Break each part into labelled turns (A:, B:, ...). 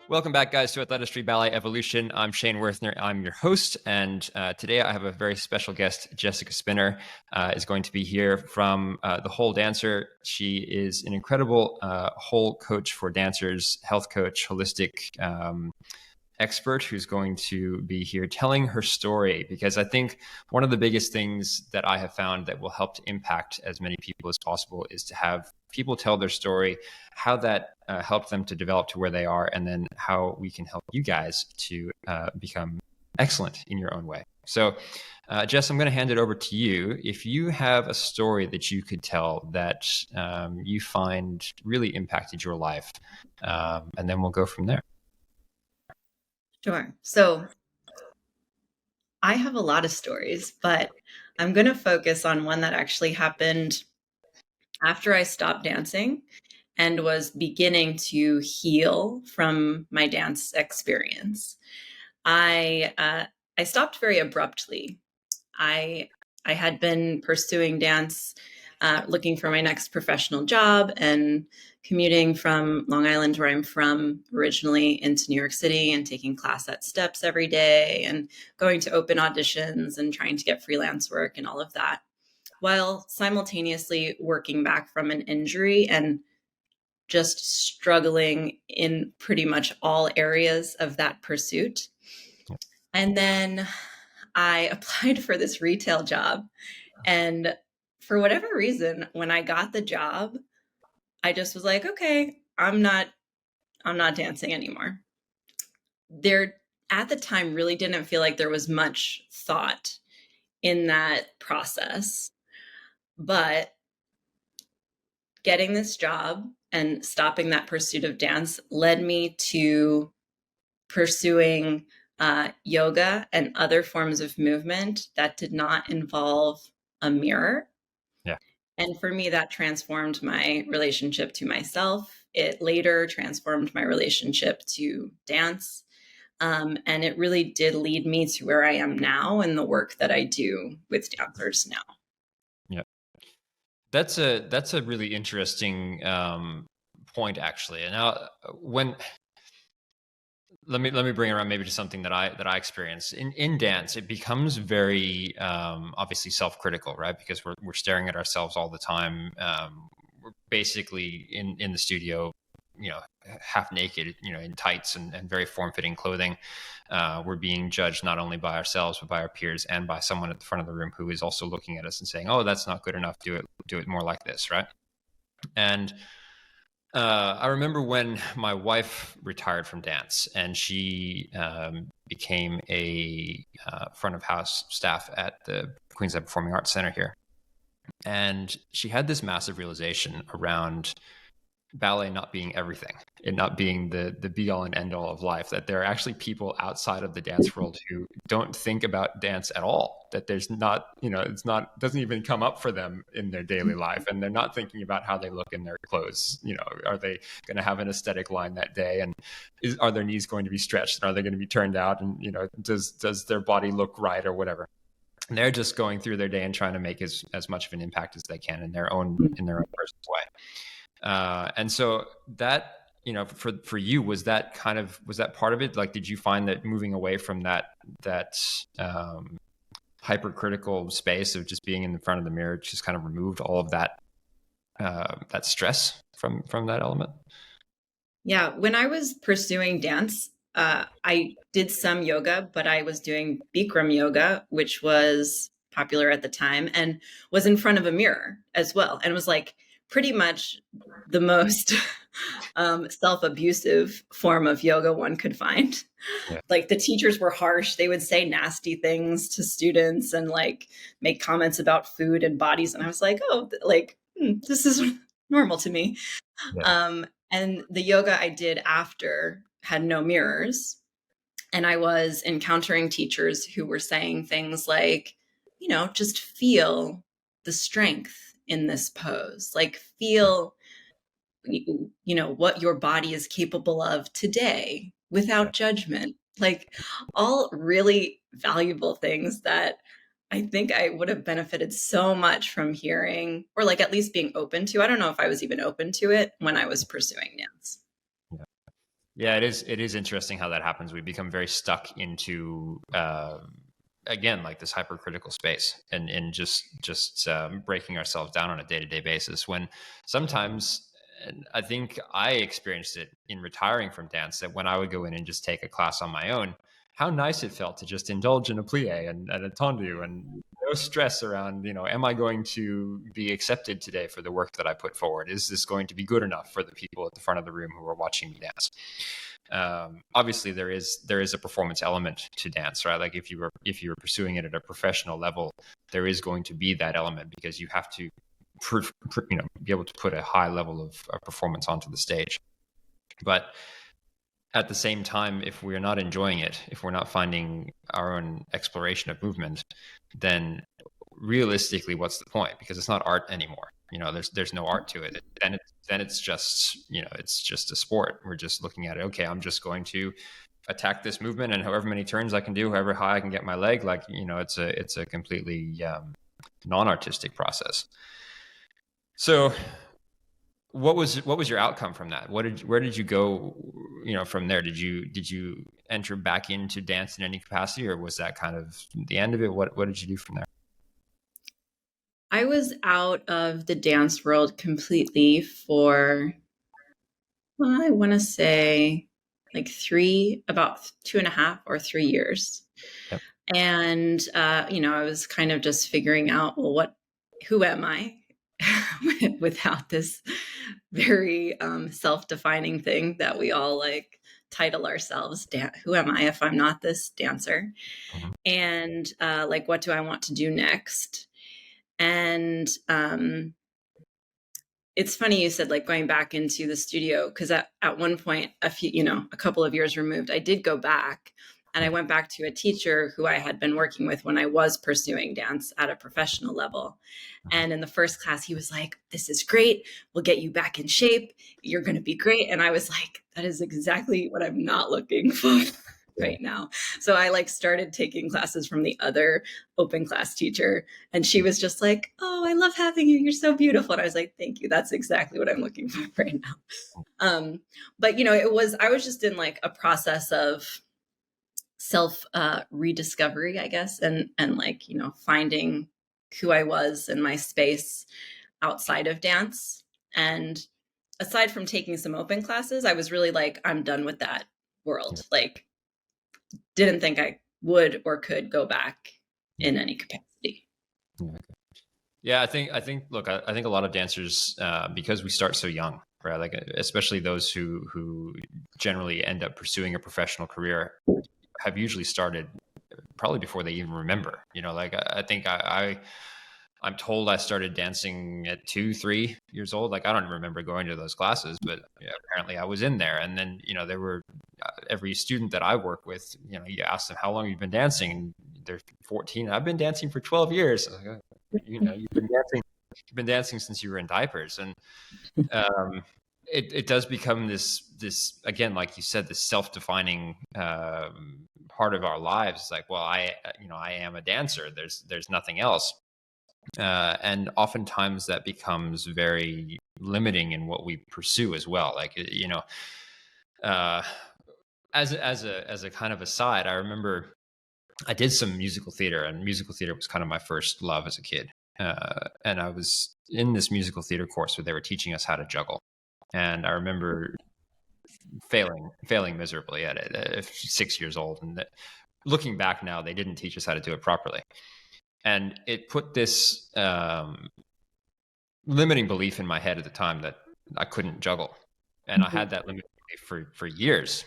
A: Welcome back, guys, to Athletistry Ballet Evolution. I'm Shane Wuerthner. I'm your host, and today I have a very special guest. Jessica Spinner is going to be here from The Whole Dancer. She is an incredible whole coach for dancers, health coach, holistic expert who's going to be here telling her story, because I think one of the biggest things that I have found that will help to impact as many people as possible is to have people tell their story, how that helped them to develop to where they are, and then how we can help you guys to become excellent in your own way. So Jess, I'm going to hand it over to you. If you have a story that you could tell that you find really impacted your life, and then we'll go from there.
B: Sure. So I have a lot of stories, but I'm going to focus on one that actually happened after I stopped dancing and was beginning to heal from my dance experience. I stopped very abruptly. I had been pursuing dance, looking for my next professional job, and commuting from Long Island, where I'm from originally, into New York City, and taking class at Steps every day and going to open auditions and trying to get freelance work and all of that, while simultaneously working back from an injury and just struggling in pretty much all areas of that pursuit. And then I applied for this retail job, and for whatever reason, when I got the job, I just was like, okay, I'm not dancing anymore. There, at the time, really didn't feel like there was much thought in that process. But getting this job and stopping that pursuit of dance led me to pursuing yoga and other forms of movement that did not involve a mirror.
A: Yeah.
B: And for me, that transformed my relationship to myself. It later transformed my relationship to dance. And it really did lead me to where I am now and the work that I do with dancers now.
A: Yeah. That's a really interesting point, actually. And now, let me bring it around maybe to something that I experience in dance. It becomes very obviously self-critical, right? Because we're staring at ourselves all the time. We're basically in the studio, half naked, in tights and very form-fitting clothing. We're being judged not only by ourselves but by our peers and by someone at the front of the room who is also looking at us and saying, "Oh, that's not good enough. Do it more like this," right? And I remember when my wife retired from dance, and she became a front of house staff at the Queensland Performing Arts Center here. And she had this massive realization around ballet not being everything, it not being the be all and end all of life, that there are actually people outside of the dance world who don't think about dance at all, that there's not, doesn't even come up for them in their daily life, and they're not thinking about how they look in their clothes. Are they going to have an aesthetic line that day, and are their knees going to be stretched, and are they going to be turned out, and does their body look right or whatever. And they're just going through their day and trying to make as much of an impact as they can in their own personal way. And so that, for you, was that part of it? Like, did you find that moving away from that hypercritical space of just being in the front of the mirror just kind of removed all of that stress from that element?
B: Yeah. When I was pursuing dance, I did some yoga, but I was doing Bikram yoga, which was popular at the time, and was in front of a mirror as well. And it was like pretty much the most self-abusive form of yoga one could find. Yeah. Like, the teachers were harsh. They would say nasty things to students and like make comments about food and bodies. And I was like, oh, this is normal to me. Yeah. And the yoga I did after had no mirrors. And I was encountering teachers who were saying things like, just feel the strength in this pose, like feel, what your body is capable of today without judgment, like all really valuable things that I think I would have benefited so much from hearing, or like at least being open to. I don't know if I was even open to it when I was pursuing dance.
A: Yeah, it is interesting how that happens. We become very stuck into again, like this hypercritical space, and just breaking ourselves down on a day-to-day basis, when sometimes, and I think I experienced it in retiring from dance, that when I would go in and just take a class on my own, how nice it felt to just indulge in a plie and a tendu, and no stress around, am I going to be accepted today for the work that I put forward? Is this going to be good enough for the people at the front of the room who are watching me dance? Obviously there is a performance element to dance, right? Like if you were pursuing it at a professional level, there is going to be that element, because you have to be able to put a high level of performance onto the stage. But at the same time, if we're not enjoying it, if we're not finding our own exploration of movement, then realistically, what's the point? Because it's not art anymore. There's no art to it. And then it's just, it's just a sport. We're just looking at it. Okay, I'm just going to attack this movement, and however many turns I can do, however high I can get my leg, like, it's a completely non-artistic process. So what was your outcome from that? Where did you go, from there? Did you enter back into dance in any capacity, or was that kind of the end of it? What did you do from there?
B: I was out of the dance world completely for, well, I want to say like about 2.5 or 3 years.
A: Yep.
B: And, I was kind of just figuring out, well, who am I without this very self-defining thing that we all like title ourselves. Who am I if I'm not this dancer?
A: Mm-hmm.
B: And like, what do I want to do next? And it's funny you said like going back into the studio, because at one point, a couple of years removed, I did go back, and I went back to a teacher who I had been working with when I was pursuing dance at a professional level. And in the first class, he was like, "This is great. We'll get you back in shape. You're going to be great." And I was like, that is exactly what I'm not looking for right now. So I like started taking classes from the other open class teacher, and she was just like, "Oh, I love having you. You're so beautiful." And I was like, "Thank you. That's exactly what I'm looking for right now." But I was just in like a process of self rediscovery, I guess, and like, finding who I was in my space outside of dance. And aside from taking some open classes, I was really like, I'm done with that world. Like, didn't think I would or could go back in any capacity.
A: Yeah, I think. Look, I think a lot of dancers, because we start so young, right? Like, especially those who generally end up pursuing a professional career, have usually started probably before they even remember. Like I think I'm told I started dancing at 2-3 years old. Like I don't remember going to those classes, but apparently I was in there. And then there were every student that I work with. You ask them how long you've been dancing, and they're 14. I've been dancing for 12 years. Like, you've been dancing since you were in diapers, and it does become this again, like you said, this self-defining part of our lives. It's like, well, I am a dancer. There's nothing else. And oftentimes that becomes very limiting in what we pursue as well. Like, as a kind of aside, I remember I did some musical theater, and musical theater was kind of my first love as a kid. And I was in this musical theater course where they were teaching us how to juggle. And I remember failing miserably at it at 6 years old. And looking back now, they didn't teach us how to do it properly. And it put this limiting belief in my head at the time that I couldn't juggle. And I had that limiting belief for years,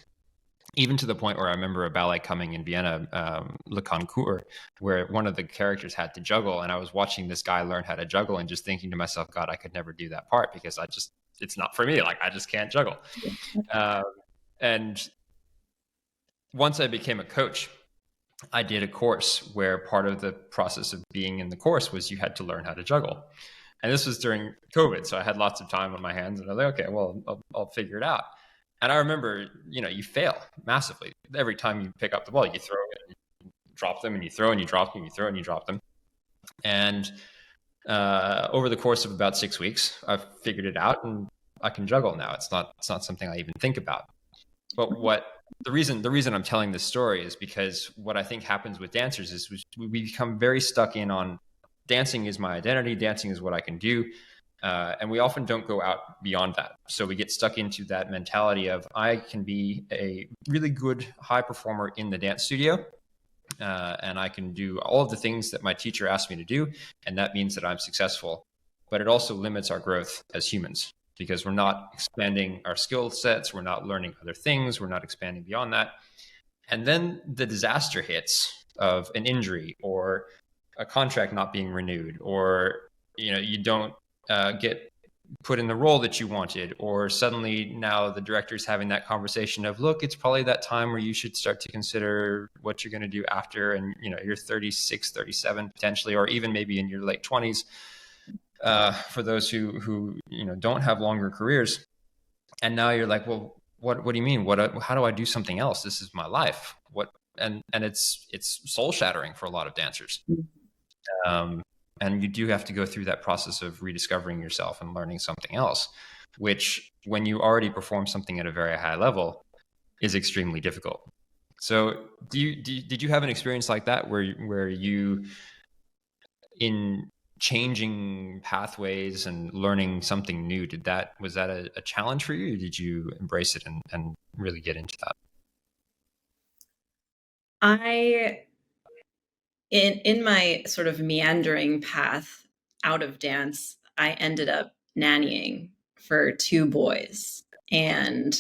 A: even to the point where I remember a ballet coming in Vienna, Le Concours, where one of the characters had to juggle. And I was watching this guy learn how to juggle and just thinking to myself, God, I could never do that part, because it's not for me. Like, I just can't juggle. And once I became a coach, I did a course where part of the process of being in the course was you had to learn how to juggle. And this was during COVID. So I had lots of time on my hands, and I was like, okay, well, I'll figure it out. And I remember, you fail massively. Every time you pick up the ball, you throw it, you drop them, and you throw and you drop them, you throw and you drop them. And over the course of about 6 weeks, I've figured it out, and I can juggle now. It's not something I even think about. But what the reason I'm telling this story is because what I think happens with dancers is we become very stuck in on dancing is my identity, dancing is what I can do, and we often don't go out beyond that. So we get stuck into that mentality of I can be a really good high performer in the dance studio, and I can do all of the things that my teacher asked me to do, and that means that I'm successful. But it also limits our growth as humans because we're not expanding our skill sets, we're not learning other things, we're not expanding beyond that. And then the disaster hits of an injury or a contract not being renewed, or you don't get put in the role that you wanted, or suddenly now the director's having that conversation of, look, it's probably that time where you should start to consider what you're going to do after, and you're 36, 37 potentially, or even maybe in your late 20s, for those who don't have longer careers. And now you're like, well, what do you mean, how do I do something else? This is my life. And it's soul shattering for a lot of dancers. And you do have to go through that process of rediscovering yourself and learning something else, which when you already perform something at a very high level is extremely difficult. So did you have an experience like that where you, in changing pathways and learning something new, was that a challenge for you, or did you embrace it and really get into that?
B: In my sort of meandering path out of dance, I ended up nannying for 2 boys. And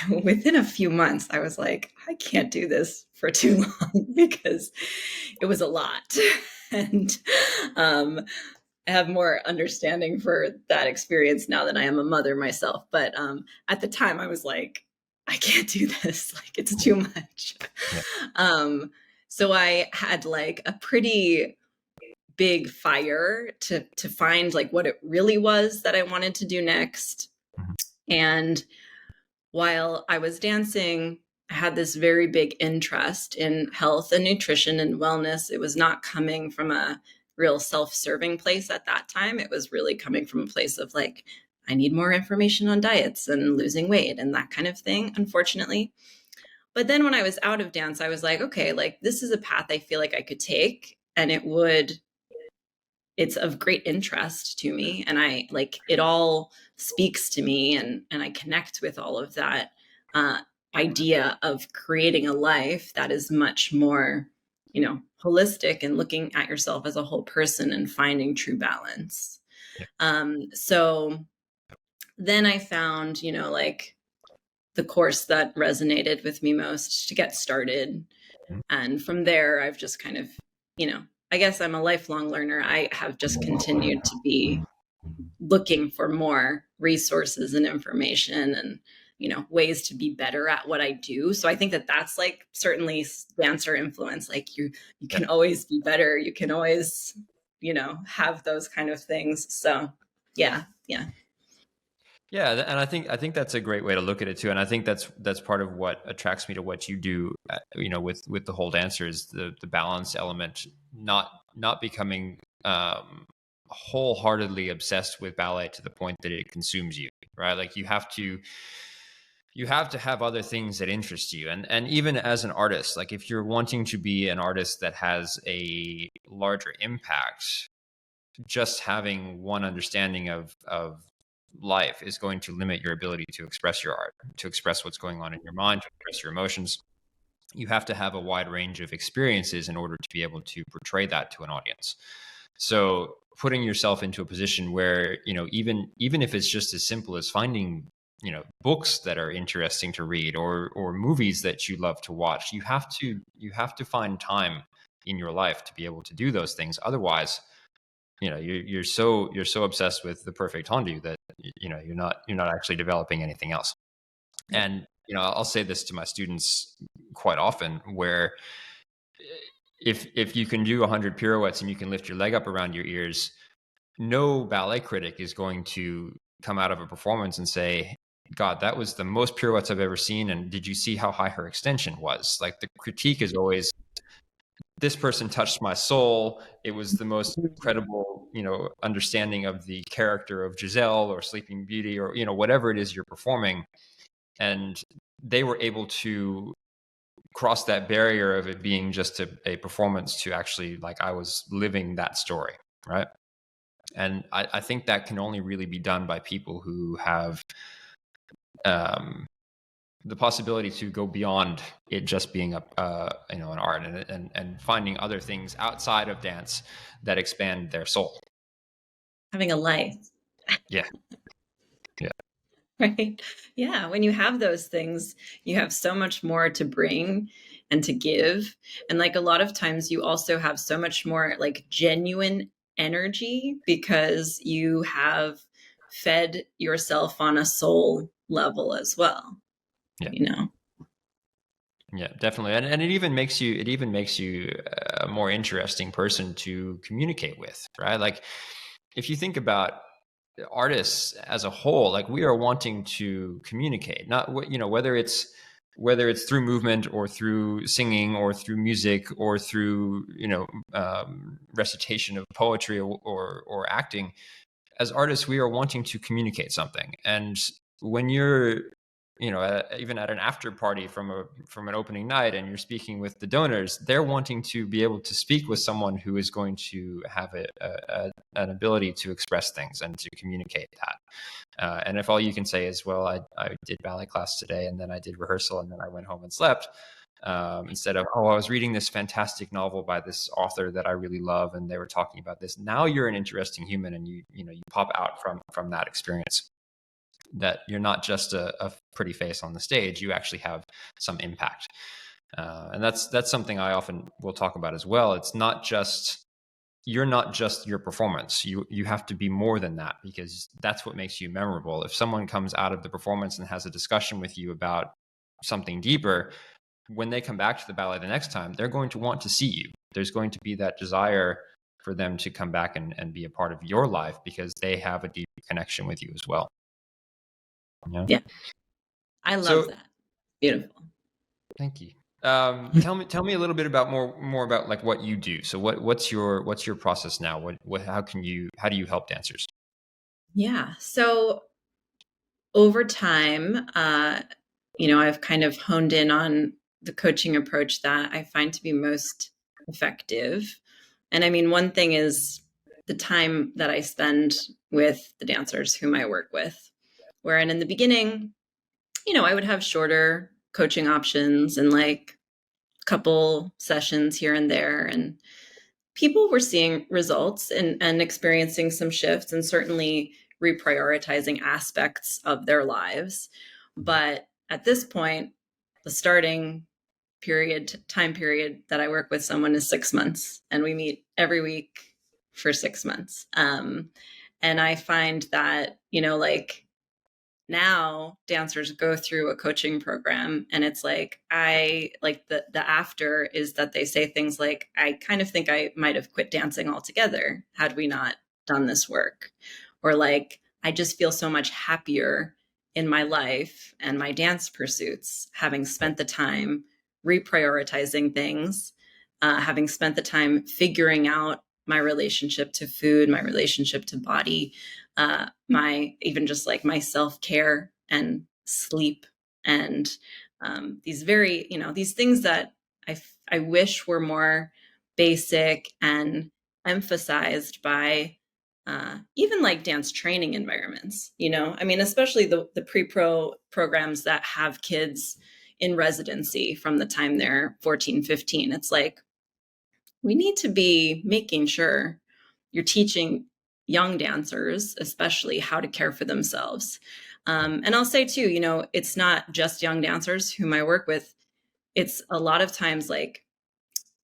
B: within a few months, I was like, I can't do this for too long because it was a lot. And I have more understanding for that experience now that I am a mother myself. But at the time, I was like, I can't do this. Like, it's too much. Yeah. So I had like a pretty big fire to find like what it really was that I wanted to do next. And while I was dancing, I had this very big interest in health and nutrition and wellness. It was not coming from a real self-serving place at that time. It was really coming from a place of like, I need more information on diets and losing weight and that kind of thing, unfortunately. But then when I was out of dance, I was like, okay, like this is a path I feel like I could take, and it's of great interest to me. And I like, it all speaks to me, and I connect with all of that idea of creating a life that is much more, holistic and looking at yourself as a whole person and finding true balance. So then I found, like the course that resonated with me most to get started. And from there, I've just kind of, I guess I'm a lifelong learner. I have just continued to be looking for more resources and information and, ways to be better at what I do. So I think that that's like certainly dancer influence. Like you can always be better. You can always, have those kind of things. So yeah.
A: Yeah, and I think that's a great way to look at it too, and I think that's part of what attracts me to what you do. With the whole dancer is the balance element, not becoming wholeheartedly obsessed with ballet to the point that it consumes you, right? Like you have to have other things that interest you, and even as an artist, like if you're wanting to be an artist that has a larger impact, just having one understanding of life is going to limit your ability to express your art, to express what's going on in your mind, to express your emotions. You have to have a wide range of experiences in order to be able to portray that to an audience. So putting yourself into a position where, even if it's just as simple as finding, books that are interesting to read or movies that you love to watch, you have to find time in your life to be able to do those things. Otherwise, you're so obsessed with the perfect tendu that you're not actually developing anything else. And I'll say this to my students quite often, where if you can do 100 pirouettes and you can lift your leg up around your ears, no ballet critic is going to come out of a performance and say, God, that was the most pirouettes I've ever seen, and did you see how high her extension was? Like, the critique is always, this person touched my soul. It was the most incredible, understanding of the character of Giselle or Sleeping Beauty or, whatever it is you're performing. and they were able to cross that barrier of it being just a performance to actually like I was living that story, right? And I think that can only really be done by people who have the possibility to go beyond it just being an art, and finding other things outside of dance that expand their soul.
B: Having a life.
A: Yeah. Yeah.
B: Right. Yeah. When you have those things, you have so much more to bring and to give. And like a lot of times, you also have so much more like genuine energy because you have fed yourself on a soul level as well.
A: Yeah.
B: You know?
A: Yeah, definitely. And it even makes you a more interesting person to communicate with, right? Like if you think about artists as a whole, like we are wanting to communicate, not whether it's through movement or through singing or through music or through recitation of poetry or acting. As artists, we are wanting to communicate something, and when you're even at an after party from an opening night and you're speaking with the donors, they're wanting to be able to speak with someone who is going to have an ability to express things and to communicate that. And if all you can say is, well, I did ballet class today and then I did rehearsal and then I went home and slept, instead of, oh, I was reading this fantastic novel by this author that I really love and they were talking about this. Now you're an interesting human, and you pop out from that experience, that you're not just a pretty face on the stage, you actually have some impact. And that's something I often will talk about as well. It's not just, you're not just your performance. You have to be more than that, because that's what makes you memorable. If someone comes out of the performance and has a discussion with you about something deeper, when they come back to the ballet the next time, they're going to want to see you. There's going to be that desire for them to come back and be a part of your life because they have a deep connection with you as well.
B: Yeah. I love that. Beautiful.
A: Thank you. Tell me a little bit about more about like what you do. So what's your process now? How do you help dancers?
B: Yeah. So over time, I've kind of honed in on the coaching approach that I find to be most effective. And I mean, one thing is the time that I spend with the dancers whom I work with, wherein in the beginning, I would have shorter coaching options and like a couple sessions here and there. And people were seeing results and experiencing some shifts and certainly reprioritizing aspects of their lives. But at this point, the starting time period that I work with someone is 6 months, and we meet every week for 6 months. And I find that, like now dancers go through a coaching program, and it's like, I like the after is that they say things like, I kind of think I might have quit dancing altogether had we not done this work. Or like, I just feel so much happier in my life and my dance pursuits, having spent the time reprioritizing things, having spent the time figuring out my relationship to food, my relationship to body, my even just like my self-care and sleep, and these very, these things that I wish were more basic and emphasized by even like dance training environments. I mean, especially the pre-pro programs that have kids in residency from the time they're 14, 15. It's like, we need to be making sure you're teaching young dancers, especially, how to care for themselves. And I'll say too, it's not just young dancers whom I work with. It's a lot of times like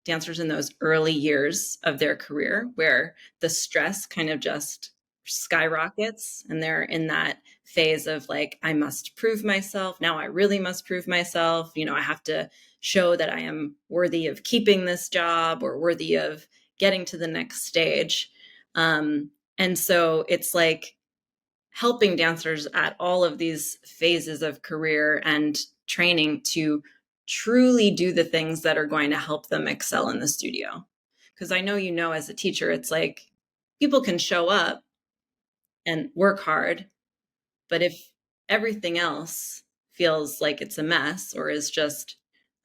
B: dancers in those early years of their career where the stress kind of just skyrockets, and they're in that phase of like, I must prove myself. Now I really must prove myself. I have to show that I am worthy of keeping this job or worthy of getting to the next stage. And so it's like helping dancers at all of these phases of career and training to truly do the things that are going to help them excel in the studio. Because I know, as a teacher, it's like people can show up and work hard, but if everything else feels like it's a mess or is just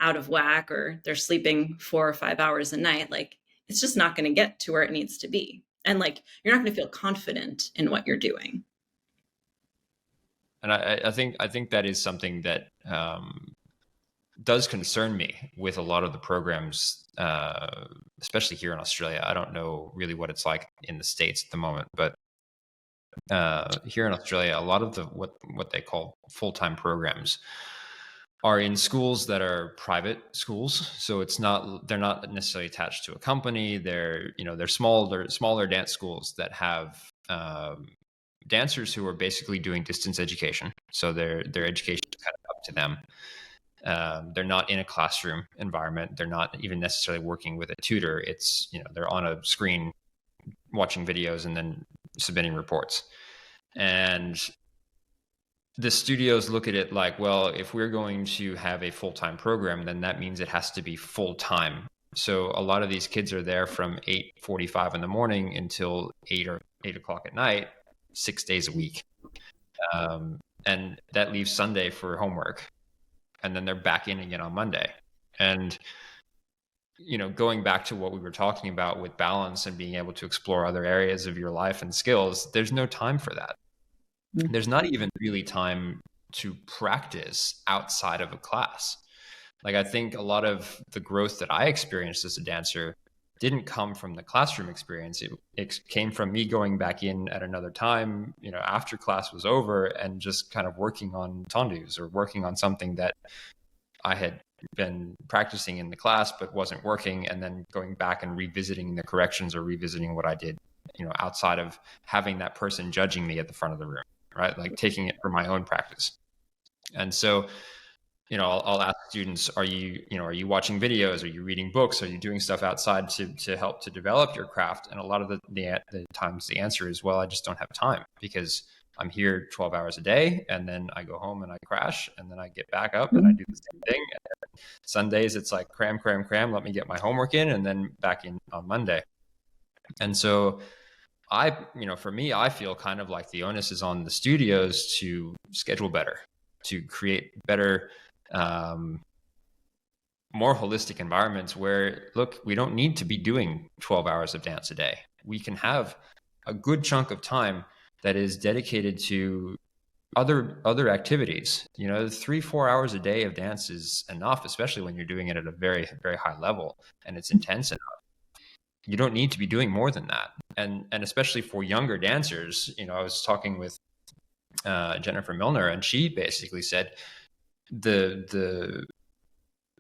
B: out of whack, or they're sleeping 4 or 5 hours a night, like it's just not going to get to where it needs to be. And like, you're not going to feel confident in what you're doing.
A: And I think that is something that does concern me with a lot of the programs, especially here in Australia. I don't know really what it's like in the States at the moment, but here in Australia, a lot of the what they call full-time programs are in schools that are private schools. So they're not necessarily attached to a company. They're smaller dance schools that have dancers who are basically doing distance education. So their education is kind of up to them. They're not in a classroom environment. They're not even necessarily working with a tutor. It's, they're on a screen watching videos and then submitting reports. And the studios look at it like, well, if we're going to have a full-time program, then that means it has to be full-time. So a lot of these kids are there from 8:45 in the morning until 8 o'clock at night, 6 days a week. And that leaves Sunday for homework. And then they're back in again on Monday. And, going back to what we were talking about with balance and being able to explore other areas of your life and skills, there's no time for that. There's not even really time to practice outside of a class. Like, I think a lot of the growth that I experienced as a dancer didn't come from the classroom experience. It came from me going back in at another time, after class was over, and just kind of working on tendus or working on something that I had been practicing in the class but wasn't working, and then going back and revisiting the corrections or revisiting what I did, outside of having that person judging me at the front of the room, right? Like taking it for my own practice. And so, I'll ask students, are you watching videos? Are you reading books? Are you doing stuff outside to help to develop your craft? And a lot of the times the answer is, well, I just don't have time because I'm here 12 hours a day, and then I go home and I crash, and then I get back up and I do the same thing. And then Sundays, it's like cram, let me get my homework in, and then back in on Monday. And so for me, I feel kind of like the onus is on the studios to schedule better, to create better, more holistic environments where, look, we don't need to be doing 12 hours of dance a day. We can have a good chunk of time that is dedicated to other activities. 3-4 hours a day of dance is enough, especially when you're doing it at a very, very high level and it's intense enough. You don't need to be doing more than that. And especially for younger dancers, I was talking with Jennifer Milner, and she basically said the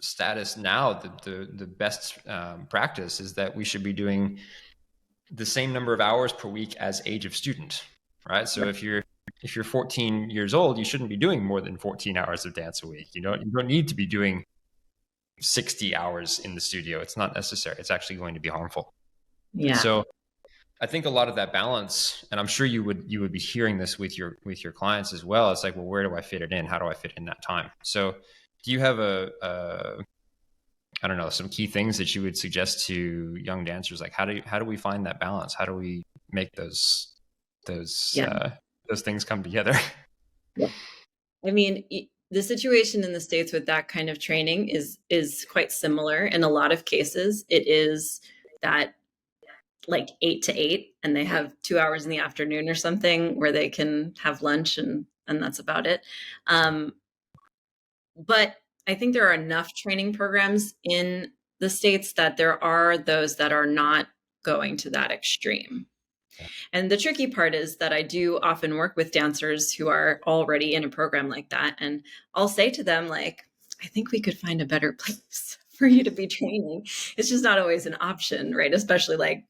A: status now, the best practice is that we should be doing the same number of hours per week as age of student, right? So if you're 14 years old, you shouldn't be doing more than 14 hours of dance a week. You don't need to be doing 60 hours in the studio. It's not necessary. It's actually going to be harmful. Yeah. So I think a lot of that balance, and I'm sure you would be hearing this with your clients as well. It's like, well, where do I fit it in? How do I fit in that time? So do you have I don't know, some key things that you would suggest to young dancers? Like, how do we find that balance? How do we make those things come together?
B: Yeah. I mean, the situation in the States with that kind of training is quite similar. In a lot of cases, it is that like 8 to 8, and they have 2 hours in the afternoon or something where they can have lunch, and that's about it. But I think there are enough training programs in the States that there are those that are not going to that extreme. And the tricky part is that I do often work with dancers who are already in a program like that. And I'll say to them, like, I think we could find a better place for you to be training. It's just not always an option, right? Especially like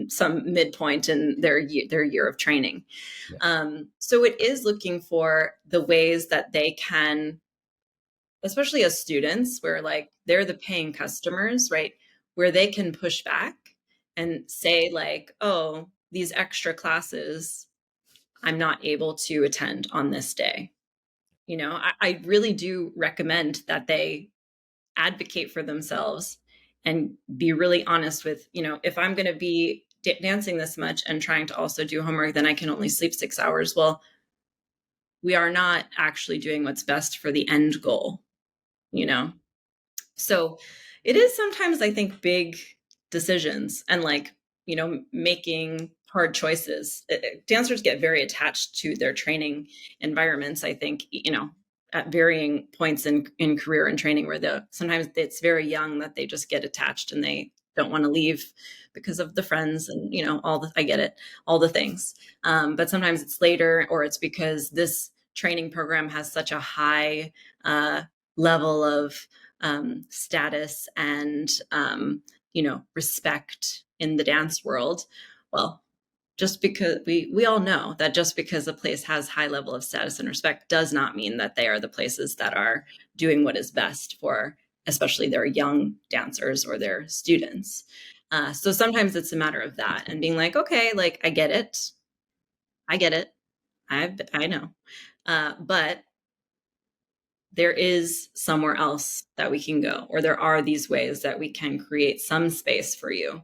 B: some midpoint in their year of training. Yeah. So it is looking for the ways that they can, especially as students, where like they're the paying customers, right? Where they can push back and say like, oh, these extra classes, I'm not able to attend on this day. I really do recommend that they advocate for themselves and be really honest with, if I'm going to be dancing this much and trying to also do homework, then I can only sleep 6 hours. Well, we are not actually doing what's best for the end goal, you know? So it is sometimes, I think, big decisions and like, making hard choices. Dancers get very attached to their training environments, I think, at varying points in career and training where sometimes it's very young that they just get attached and they don't want to leave because of the friends and, I get it, all the things. But sometimes it's later, or it's because this training program has such a high level of status and respect in the dance world. Well, just because we all know that just because a place has high level of status and respect does not mean that they are the places that are doing what is best for especially their young dancers or their students. So sometimes it's a matter of that and being like, okay, like I get it, I know, but there is somewhere else that we can go, or there are these ways that we can create some space for you.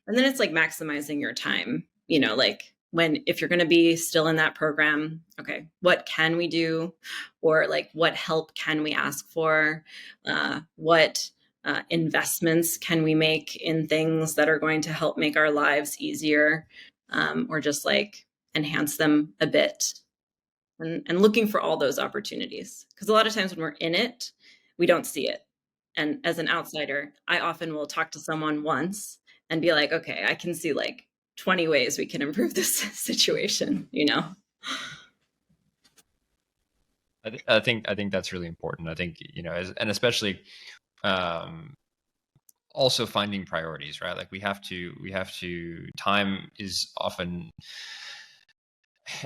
B: And then it's like maximizing your time, like if you're going to be still in that program, okay, what can we do? Or like, what help can we ask for? What investments can we make in things that are going to help make our lives easier, or just like enhance them a bit? And looking for all those opportunities. Because a lot of times when we're in it, we don't see it. And as an outsider, I often will talk to someone once and be like, okay, I can see like 20 ways we can improve this situation,
A: I think that's really important. I think, and especially also finding priorities, right? Like we have to, time is often,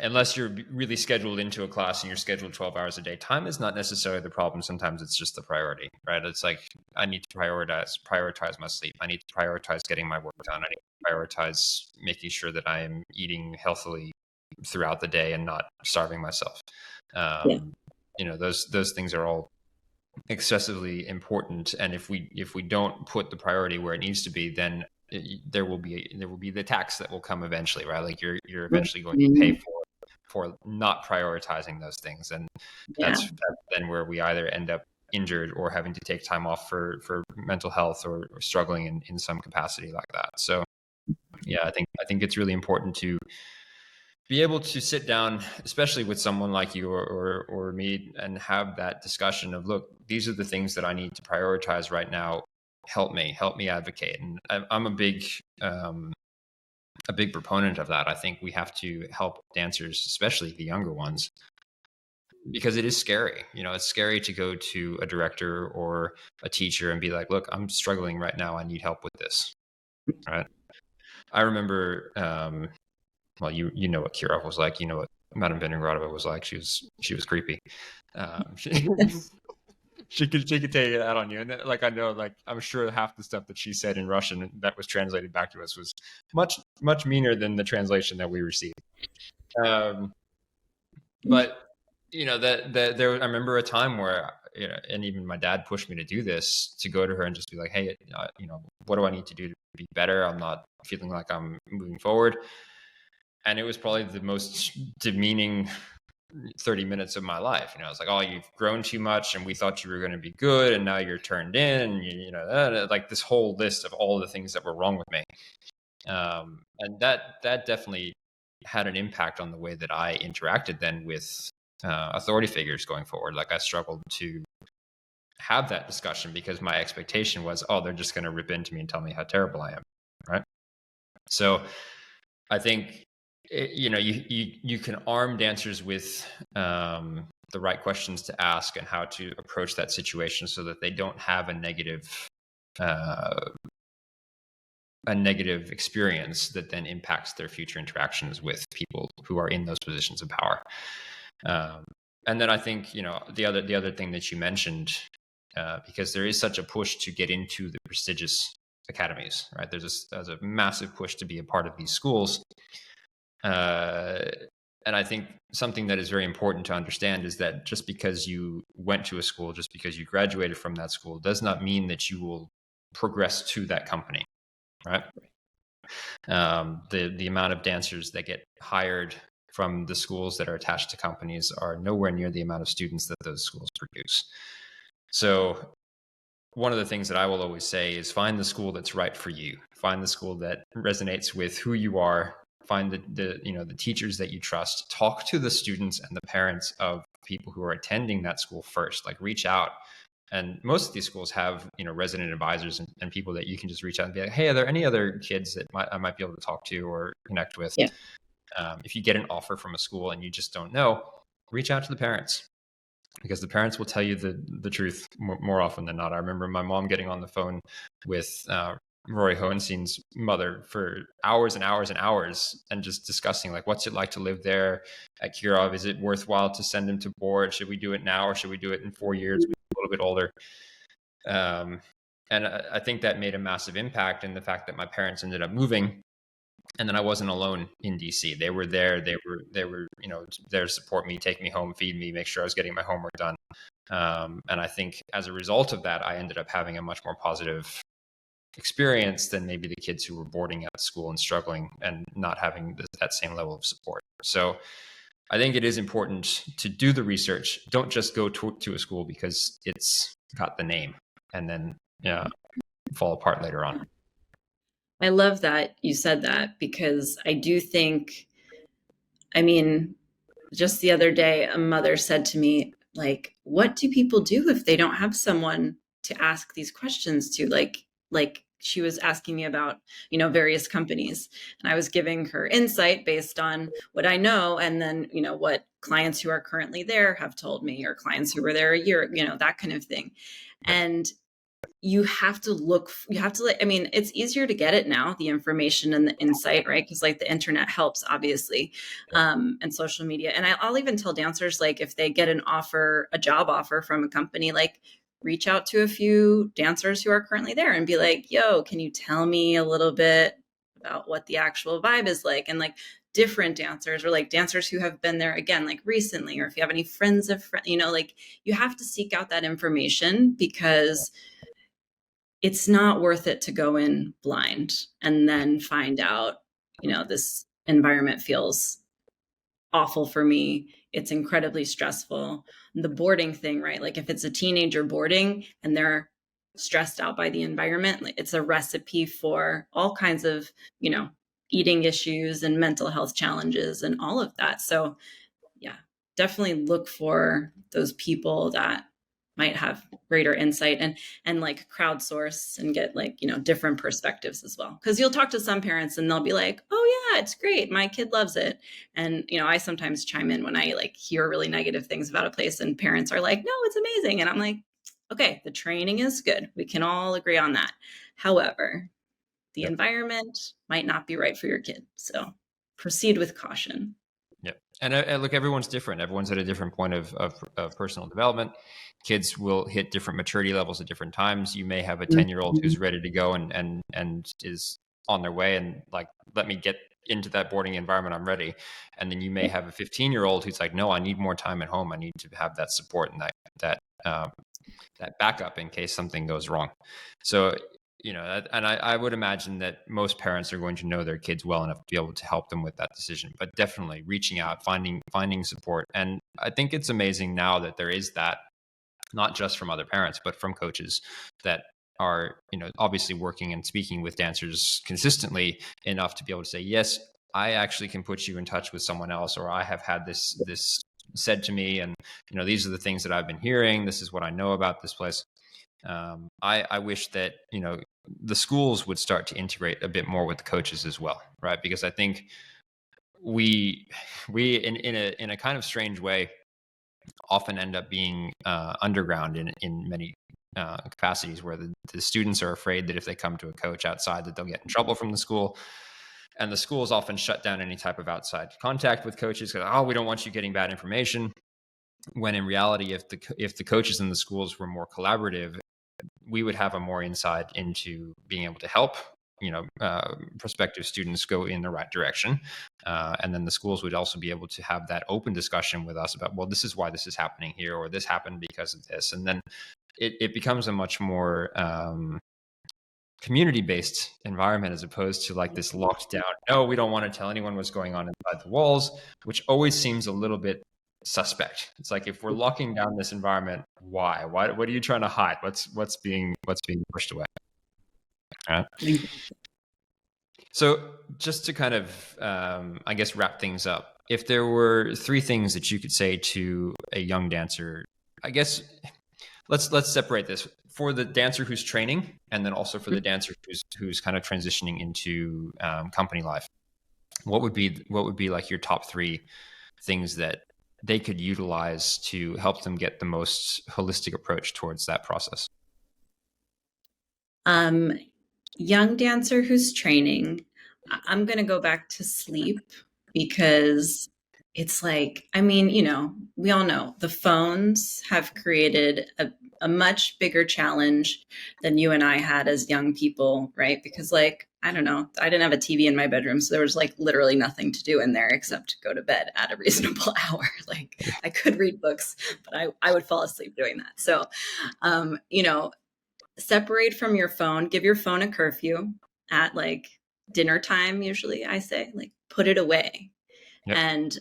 A: unless you're really scheduled into a class and you're scheduled 12 hours a day, time is not necessarily the problem. Sometimes it's just the priority, right? It's like, I need to prioritize my sleep. I need to prioritize getting my work done. I need to prioritize making sure that I am eating healthily throughout the day and not starving myself.
B: Yeah.
A: Those things are all excessively important. And if we don't put the priority where it needs to be, then there will be the tax that will come eventually, right? Like you're eventually going to pay for not prioritizing those things, and that's then where we either end up injured or having to take time off for mental health or struggling in some capacity like that. So yeah, I think it's really important to be able to sit down, especially with someone like you or me, and have that discussion of, look, these are the things that I need to prioritize right now. Help me advocate. And I'm a big proponent of that. I think we have to help dancers, especially the younger ones, because it is scary. It's scary to go to a director or a teacher and be like, look, I'm struggling right now. I need help with this. Right. I remember, well, you know what Kirov was like. You know what Madame Benigradova was like. She was creepy. She could take it out on you, and like I know, like I'm sure half the stuff that she said in Russian that was translated back to us was much meaner than the translation that we received. But there, I remember a time where and even my dad pushed me to do this, to go to her and just be like, hey, what do I need to do to be better? I'm not feeling like I'm moving forward. And it was probably the most demeaning 30 minutes of my life. It's like, oh, you've grown too much and we thought you were going to be good and now you're turned in, and like this whole list of all the things that were wrong with me. And that definitely had an impact on the way that I interacted then with authority figures going forward. Like I struggled to have that discussion because my expectation was, oh, they're just going to rip into me and tell me how terrible I am. Right. So I think, you can arm dancers with the right questions to ask and how to approach that situation so that they don't have a negative experience that then impacts their future interactions with people who are in those positions of power. And then I think, the other thing that you mentioned, because there is such a push to get into the prestigious academies, right? There's a massive push to be a part of these schools. And I think something that is very important to understand is that just because you went to a school, just because you graduated from that school, does not mean that you will progress to that company, right? The amount of dancers that get hired from the schools that are attached to companies are nowhere near the amount of students that those schools produce. So one of the things that I will always say is find the school that's right for you. Find the school that resonates with who you are. Find the teachers that you trust. Talk to the students and the parents of people who are attending that school first. Like, reach out. And most of these schools have, resident advisors and people that you can just reach out and be like, hey, are there any other kids that I might be able to talk to or connect with?
B: Yeah.
A: If you get an offer from a school and you just don't know, reach out to the parents, because the parents will tell you the truth more often than not. I remember my mom getting on the phone with Roy Hohenstein's mother for hours and hours and hours and just discussing, like, what's it like to live there at Kirov? Is it worthwhile to send him to board? Should we do it now or should we do it in 4 years? A little bit older. And I think that made a massive impact in the fact that my parents ended up moving. And then I wasn't alone in DC. They were there. They were, there to support me, take me home, feed me, make sure I was getting my homework done. And I think as a result of that, I ended up having a much more positive experience than maybe the kids who were boarding at school and struggling and not having that same level of support. So I think it is important to do the research. Don't just go to a school because it's got the name and then fall apart later on.
B: I love that you said that, because I do think, just the other day, a mother said to me, like, what do people do if they don't have someone to ask these questions to? Like she was asking me about, various companies, and I was giving her insight based on what I know. And then, what clients who are currently there have told me, or clients who were there a year, that kind of thing. And you have to it's easier to get it now, the information and the insight, right? Because like the internet helps, obviously, and social media. And I'll even tell dancers, like, if they get a job offer from a company, like, reach out to a few dancers who are currently there and be like, yo, can you tell me a little bit about what the actual vibe is like? And like different dancers, or like dancers who have been there again, like recently, or if you have any friends of friends, like, you have to seek out that information, because it's not worth it to go in blind and then find out, this environment feels awful for me. It's incredibly stressful. The boarding thing, right? Like, if it's a teenager boarding and they're stressed out by the environment, it's a recipe for all kinds of, eating issues and mental health challenges and all of that. So yeah, definitely look for those people that might have greater insight, and like crowdsource and get, like, different perspectives as well. Because you'll talk to some parents and they'll be like, oh yeah, it's great, my kid loves it. And I sometimes chime in when I like hear really negative things about a place, and parents are like, no, it's amazing. And I'm like, okay, the training is good, we can all agree on that. However, the environment might not be right for your kid, so proceed with caution.
A: Yeah. And look, everyone's different. Everyone's at a different point of personal development. Kids will hit different maturity levels at different times. You may have a 10-year-old who's ready to go and is on their way and like, let me get into that boarding environment, I'm ready. And then you may have a 15-year-old who's like, no, I need more time at home. I need to have that support and that backup in case something goes wrong. So, and I would imagine that most parents are going to know their kids well enough to be able to help them with that decision, but definitely reaching out, finding support. And I think it's amazing now that there is that, not just from other parents, but from coaches that are, obviously working and speaking with dancers consistently enough to be able to say, yes, I actually can put you in touch with someone else, or I have had this said to me, and, these are the things that I've been hearing. This is what I know about this place. I wish that, the schools would start to integrate a bit more with the coaches as well, right? Because I think we in a kind of strange way often end up being underground in many capacities, where the students are afraid that if they come to a coach outside that they'll get in trouble from the school. And the schools often shut down any type of outside contact with coaches because, we don't want you getting bad information. When in reality, if the coaches in the schools were more collaborative, we would have a more insight into being able to help, prospective students go in the right direction. And then the schools would also be able to have that open discussion with us about, well, this is why this is happening here, or this happened because of this. And then it becomes a much more community-based environment as opposed to like this locked down, no, we don't want to tell anyone what's going on inside the walls, which always seems a little bit suspect. It's like, if we're locking down this environment, why? What are you trying to hide? What's being pushed away? Right? So just to kind of, I guess, wrap things up, if there were 3 things that you could say to a young dancer, I guess let's separate this for the dancer who's training, and then also for the dancer who's kind of transitioning into company life. What would be like your top 3 things that they could utilize to help them get the most holistic approach towards that process?
B: Young dancer who's training, I'm going to go back to sleep, because it's like, I mean, we all know the phones have created a much bigger challenge than you and I had as young people, right? Because, like, I don't know, I didn't have a TV in my bedroom, so there was like literally nothing to do in there except go to bed at a reasonable hour. Like, I could read books, but I would fall asleep doing that. So, separate from your phone, give your phone a curfew at like dinner time. Usually I say, like, put it away.
A: Yep.
B: And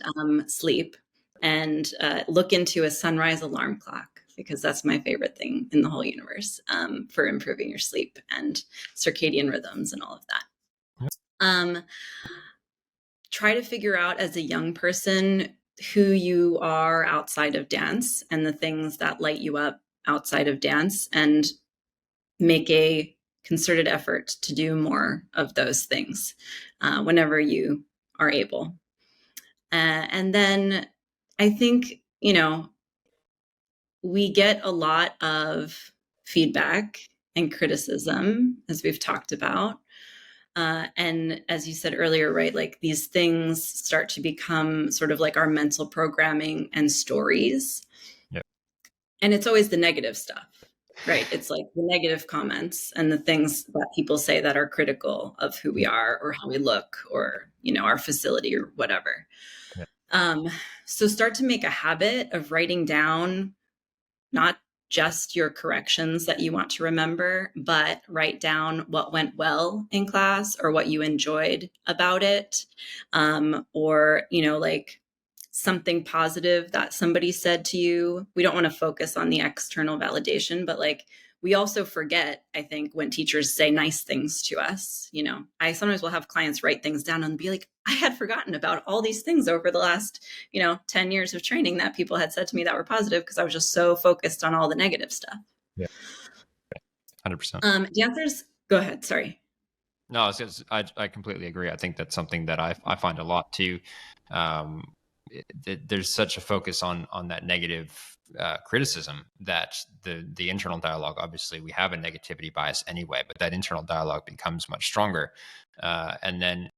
B: sleep, and look into a sunrise alarm clock, because that's my favorite thing in the whole universe, for improving your sleep and circadian rhythms and all of that. Yep. Try to figure out as a young person who you are outside of dance and the things that light you up outside of dance, and make a concerted effort to do more of those things whenever you are able. And then I think, we get a lot of feedback and criticism, as we've talked about. And as you said earlier, right, like these things start to become sort of like our mental programming and stories.
A: Yep.
B: And it's always the negative stuff, right? It's like the negative comments and the things that people say that are critical of who we are or how we look, or, our facility or whatever.
A: Yep.
B: So start to make a habit of writing down not just your corrections that you want to remember, but write down what went well in class or what you enjoyed about it. Or, like something positive that somebody said to you. We don't want to focus on the external validation, but like, we also forget, I think, when teachers say nice things to us. I sometimes will have clients write things down and be like, I had forgotten about all these things over the last, 10 years of training that people had said to me that were positive, because I was just so focused on all the negative stuff.
A: Yeah. 100%.
B: Dancers, go ahead. Sorry.
A: No, I completely agree. I think that's something that I find a lot too. There's such a focus on that negative criticism that the internal dialogue, obviously we have a negativity bias anyway, but that internal dialogue becomes much stronger, and then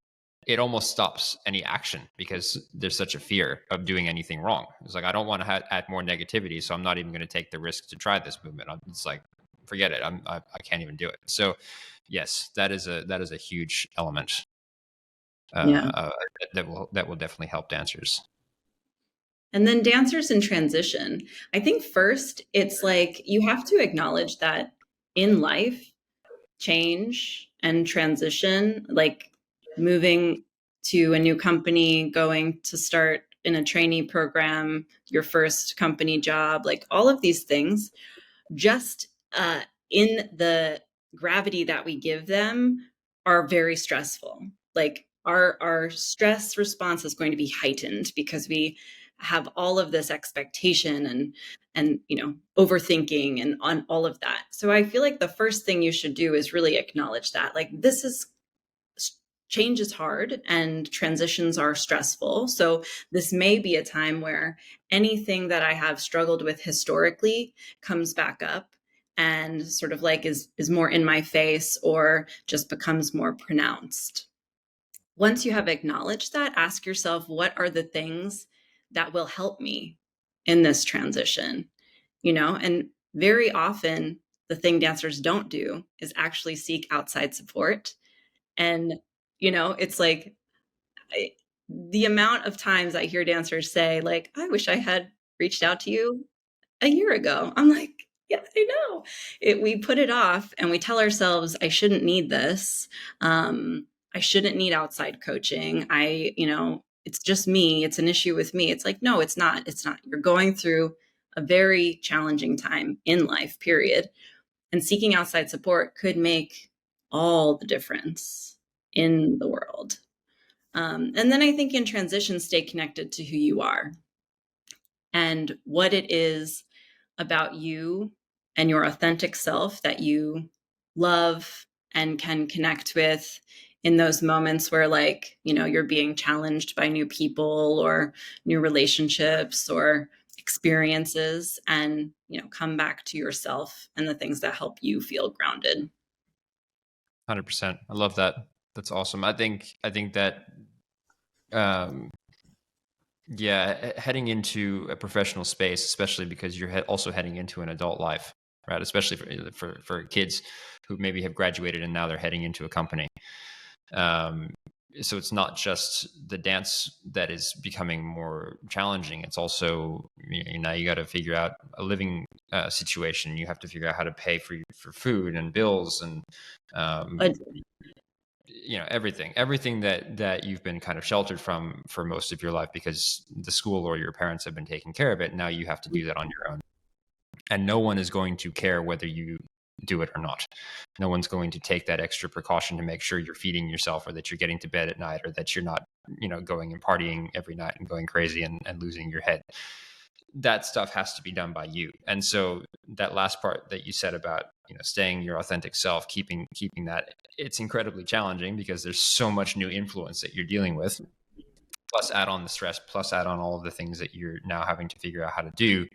A: it almost stops any action, because there's such a fear of doing anything wrong. It's like, I don't want to add more negativity, so I'm not even going to take the risk to try this movement. It's like, forget it. I can't even do it. So yes, that is a huge element that will definitely help dancers.
B: And then dancers in transition. I think first, it's like you have to acknowledge that in life, change and transition, like moving to a new company, going to start in a trainee program, your first company job, like all of these things, just in the gravity that we give them, are very stressful. Like our stress response is going to be heightened because we have all of this expectation and overthinking and on all of that. So I feel like the first thing you should do is really acknowledge that, like, change is hard and transitions are stressful. So this may be a time where anything that I have struggled with historically comes back up and sort of like is more in my face or just becomes more pronounced. Once you have acknowledged that, ask yourself, what are the things that will help me in this transition? And very often the thing dancers don't do is actually seek outside support. And, it's like the amount of times I hear dancers say, like, I wish I had reached out to you a year ago. I'm like, Yeah, I know. We put it off and we tell ourselves, I shouldn't need this. I shouldn't need outside coaching. It's just me. It's an issue with me. It's like, no, it's not. It's not. You're going through a very challenging time in life, period. And seeking outside support could make all the difference in the world. And then I think in transition, stay connected to who you are and what it is about you and your authentic self that you love and can connect with in those moments where, like, you're being challenged by new people or new relationships or experiences, and come back to yourself and the things that help you feel grounded.
A: 100%. I love that. That's awesome. I think that heading into a professional space, especially because you're also heading into an adult life, right? Especially for kids who maybe have graduated and now they're heading into a company. So it's not just the dance that is becoming more challenging. It's also, now you got to figure out a living situation. You have to figure out how to pay for food and bills and everything that you've been kind of sheltered from for most of your life because the school or your parents have been taking care of it. Now you have to do that on your own, and no one is going to care whether you do it or not. No one's going to take that extra precaution to make sure you're feeding yourself, or that you're getting to bed at night, or that you're not, going and partying every night and going crazy and losing your head. That stuff has to be done by you. And so that last part that you said about, staying your authentic self, keeping that, it's incredibly challenging because there's so much new influence that you're dealing with, plus add on the stress, plus add on all of the things that you're now having to figure out how to do.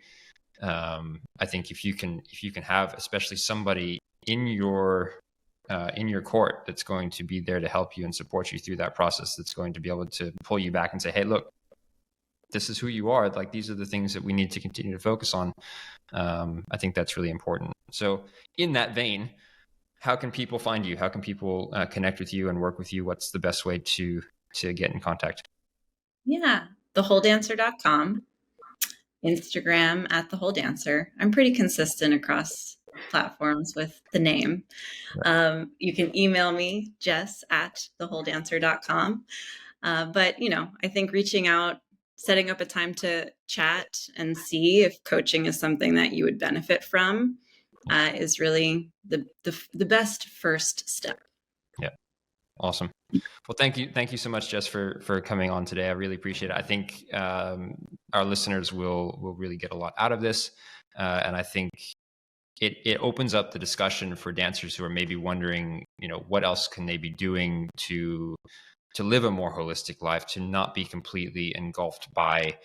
A: I think if you can have, especially somebody in your court that's going to be there to help you and support you through that process, that's going to be able to pull you back and say, hey, look, this is who you are. Like, these are the things that we need to continue to focus on. I think that's really important. So in that vein, how can people find you? How can people connect with you and work with you? What's the best way to get in contact?
B: Yeah, thewholedancer.com, Instagram at thewholedancer. I'm pretty consistent across platforms with the name. You can email me, Jess at thewholedancer.com. But, I think reaching out, setting up a time to chat and see if coaching is something that you would benefit from is really the best first step.
A: Yeah. Awesome. Well, thank you so much, Jess, for coming on today. I really appreciate it. I think our listeners will really get a lot out of this, and I think it opens up the discussion for dancers who are maybe wondering, what else can they be doing to live a more holistic life, to not be completely engulfed by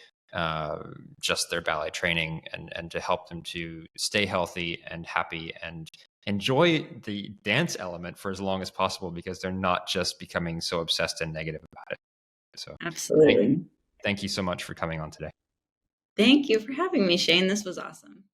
A: just their ballet training, and to help them to stay healthy and happy and enjoy the dance element for as long as possible, because they're not just becoming so obsessed and negative about it. So
B: Absolutely.
A: Thank you so much for coming on today.
B: Thank you for having me, Shane. This was awesome.